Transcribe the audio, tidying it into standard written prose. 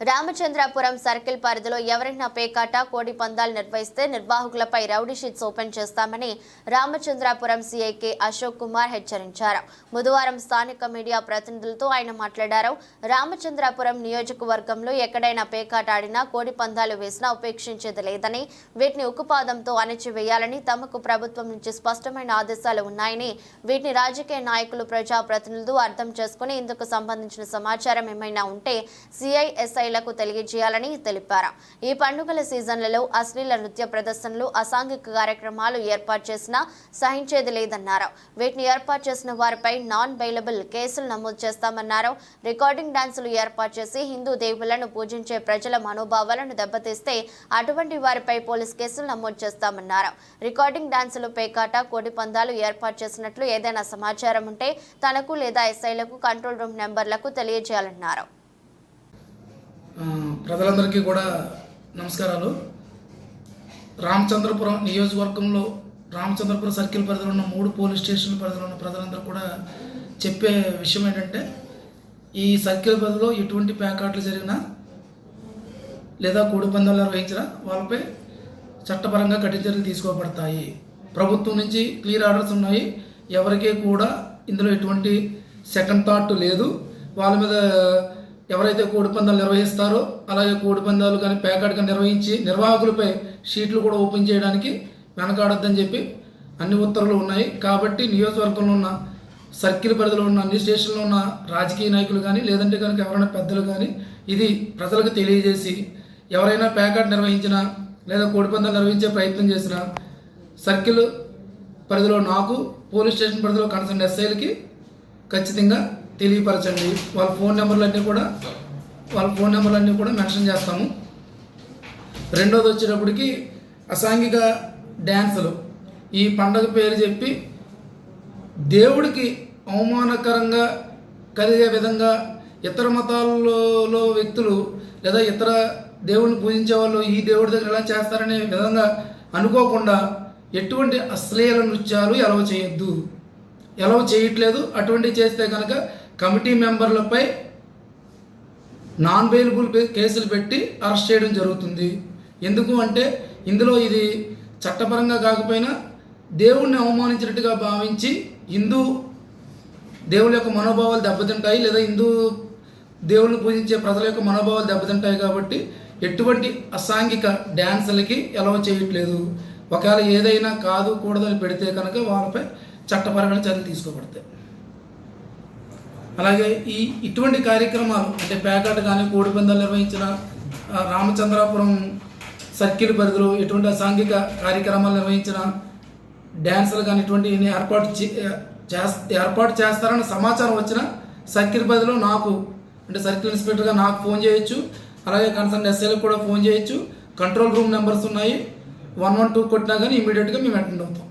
Ramachandrapuram circle పరిధిలో ఎవరైనా పేకాట కోడి పందాలు నిర్వహిస్తే నిర్వాహకులపై రౌడీ షీట్స్ ఓపెన్ చేస్తామని రామచంద్రాపురం సీఐకే అశోక్ కుమార్ హెచ్చరించారు. బుధవారం స్థానిక మీడియా ప్రతినిధులతో ఆయన మాట్లాడారు. రామచంద్రాపురం నియోజకవర్గంలో ఎక్కడైనా పేకాట ఆడినా కోడి పందాలు వేసినా ఉపేక్షించేది లేదని, వీటిని ఉక్కుపాదంతో అణిచివేయాలని తమకు ప్రభుత్వం నుంచి స్పష్టమైన ఆదేశాలు ఉన్నాయని, వీటిని రాజకీయ నాయకులు ప్రజాప్రతినిధులు అర్థం చేసుకుని ఇందుకు సంబంధించిన సమాచారం ఏమైనా ఉంటే సిఐఎస్ఐ లకు తెలియజేయాలని తెలిపారు. ఈ పండుగల సీజన్లలో అశ్లీల నృత్య ప్రదర్శనలు, అసాంఘిక కార్యక్రమాలు ఏర్పాటు చేసినా సహించేది లేదన్నారు. వీటిని ఏర్పాటు చేసిన వారిపై నాన్ బెయిలబుల్ కేసులు నమోదు చేస్తామన్నారు. రికార్డింగ్ డాన్సులు ఏర్పాటు చేసి హిందూ దేవుళ్లను పూజించే ప్రజల మనోభావాలను దెబ్బతీస్తే అటువంటి వారిపై పోలీస్ కేసులు నమోదు చేస్తామన్నారు. రికార్డింగ్ డాన్సులు, పేకాట, కోడి పందాలు ఏర్పాటు చేసినట్లు ఏదైనా సమాచారం ఉంటే తనకు లేదా ఎస్ఐలకు కంట్రోల్ రూమ్ నెంబర్లకు తెలియజేయాలన్నారు. ప్రజలందరికీ కూడా నమస్కారాలు. రామచంద్రపురం నియోజకవర్గంలో రామచంద్రపురం సర్కిల్ పరిధిలో ఉన్న 3 పోలీస్ స్టేషన్ల పరిధిలో ఉన్న ప్రజలందరూ కూడా చెప్పే విషయం ఏంటంటే, ఈ సర్కిల్ పరిధిలో ఎటువంటి పేకాట్లు జరిగినా లేదా కోడి పందాలు నిర్వహించినా వాళ్ళపై చట్టపరంగా కఠిన చర్యలు తీసుకోబడతాయి. ప్రభుత్వం నుంచి క్లియర్ ఆర్డర్స్ ఉన్నాయి. ఎవరికీ కూడా ఇందులో ఎటువంటి సెకండ్ థాట్ లేదు. వాళ్ళ మీద ఎవరైతే కోడి పందాలు నిర్వహిస్తారో, అలాగే కోడి పందాలు కానీ పేకాట్ కానీ నిర్వహించి నిర్వాహకులపై షీట్లు కూడా ఓపెన్ చేయడానికి వెనకాడొద్దని చెప్పి అన్ని ఉత్తర్వులు ఉన్నాయి. కాబట్టి నియోజకవర్గంలో ఉన్న సర్కిల్ పరిధిలో ఉన్న అన్ని స్టేషన్లో ఉన్న రాజకీయ నాయకులు కానీ, లేదంటే కనుక ఎవరైనా పెద్దలు కానీ ఇది ప్రజలకు తెలియజేసి, ఎవరైనా పేకాట్ నిర్వహించినా లేదా కోడి పందాలు నిర్వహించే ప్రయత్నం చేసినా సర్కిల్ పరిధిలో నాకు, పోలీస్ స్టేషన్ పరిధిలో కన్సర్న్ ఎస్ఐలకి ఖచ్చితంగా తెలియపరచండి. వాళ్ళ ఫోన్ నెంబర్లన్నీ కూడా మెన్షన్ చేస్తాము. రెండోది వచ్చేటప్పటికి అసాంఘిక డ్యాన్సులు, ఈ పండగ పేరు చెప్పి దేవుడికి అవమానకరంగా కలిగే విధంగా ఇతర మతాలలో వ్యక్తులు లేదా ఇతర దేవుడిని పూజించే వాళ్ళు ఈ దేవుడి దగ్గర ఎలా చేస్తారనే విధంగా అనుకోకుండా ఎటువంటి అశ్లీల నృత్యాలు ఎలవ్ చేయట్లేదు. అటువంటివి చేస్తే కనుక కమిటీ మెంబర్లపై నాన్ బెయిలబుల్ కేసులు పెట్టి అరెస్ట్ చేయడం జరుగుతుంది. ఎందుకు అంటే ఇందులో ఇది చట్టపరంగా కాకపోయినా దేవుణ్ణి అవమానించినట్టుగా భావించి హిందూ దేవుళ్ళ యొక్క మనోభావాలు దెబ్బతింటాయి, లేదా హిందూ దేవుళ్ళని పూజించే ప్రజల యొక్క మనోభావాలు దెబ్బతింటాయి. కాబట్టి ఎటువంటి అసాంఘిక డ్యాన్సులకి ఎలవ్ చేయట్లేదు. ఒకవేళ ఏదైనా కాదు కూడదని పెడితే కనుక వాళ్ళపై చట్టపరమైన చర్యలు తీసుకోబడతాయి. అలాగే ఇటువంటి కార్యక్రమాలు అంటే పేకాట కానీ కోడి పందాలు నిర్వహించిన రామచంద్రాపురం సర్కిల్ పరిధిలో ఎటువంటి అసాంఘిక కార్యక్రమాలు నిర్వహించిన డ్యాన్సులు కానీ ఇటువంటి ఏర్పాటు చేస్తారని సమాచారం వచ్చిన సర్కిల్ పరిధిలో నాకు అంటే సర్కిల్ ఇన్స్పెక్టర్గా నాకు ఫోన్ చేయొచ్చు. అలాగే కన్సర్న్ ఎస్ఐలకు కూడా ఫోన్ చేయొచ్చు. కంట్రోల్ రూమ్ నెంబర్స్ ఉన్నాయి. 112 కొట్టినా కానీ ఇమీడియట్గా మేము అటెండ్ అవుతాం.